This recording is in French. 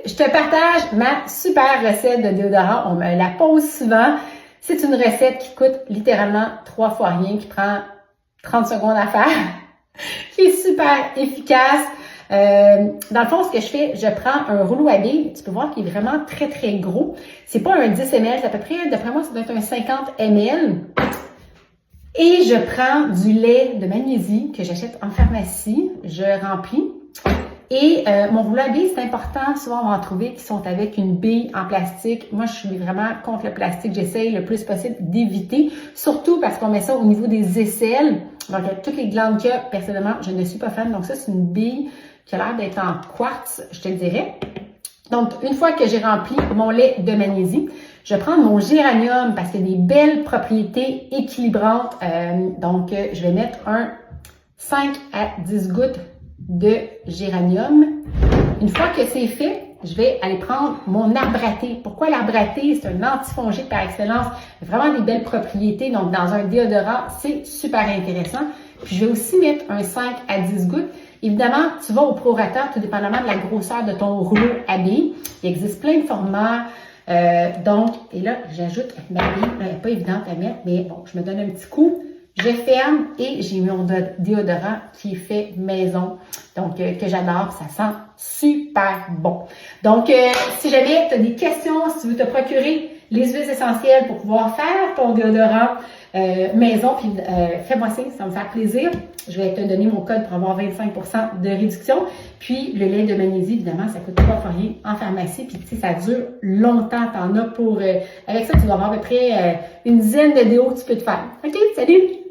je te partage ma super recette de déodorant. On me la pose souvent. C'est une recette qui coûte littéralement 3 fois rien, qui prend 30 secondes à faire, qui est super efficace. Dans le fond, ce que je fais, je prends un rouleau à billes. Tu peux voir qu'il est vraiment très, très gros. C'est pas un 10 ml, c'est à peu près, d'après moi, ça doit être un 50 ml. Et je prends du lait de magnésie que j'achète en pharmacie. Je remplis. Et mon rouleau à billes, c'est important. Souvent, on va en trouver qui sont avec une bille en plastique. Moi, je suis vraiment contre le plastique. J'essaye le plus possible d'éviter. Surtout parce qu'on met ça au niveau des aisselles. Donc, toutes les glandes qu'il y a, personnellement, je ne suis pas fan. Donc, ça, c'est une bille qui a l'air d'être en quartz, je te le dirais. Donc, une fois que j'ai rempli mon lait de magnésie, je vais prendre mon géranium parce qu'il y a des belles propriétés équilibrantes. Je vais mettre un 5 à 10 gouttes de géranium. Une fois que c'est fait, je vais aller prendre mon arbre à thé. Pourquoi l'arbre à thé? C'est un antifongique par excellence. Il y a vraiment des belles propriétés. Donc, dans un déodorant, c'est super intéressant. Puis, je vais aussi mettre un 5 à 10 gouttes. Évidemment, tu vas au prorata, tout dépendamment de la grosseur de ton rouleau à billes. Il existe plein de formats. Et là, j'ajoute ma bille. Elle n'est pas évidente à mettre, mais bon, je me donne un petit coup. Je ferme et j'ai mon déodorant qui est fait maison. Donc, que j'adore. Ça sent super bon. Donc, si jamais tu as des questions, si tu veux te procurer les huiles essentielles pour pouvoir faire ton déodorant maison, puis fais-moi signe, ça va me faire plaisir. Je vais te donner mon code pour avoir 25% de réduction. Puis, le lait de magnésie, évidemment, ça coûte 3 fois rien en pharmacie. Puis, tu sais, ça dure longtemps. T'en as pour... avec ça, tu vas avoir à peu près une dizaine de déos que tu peux te faire. OK? Salut!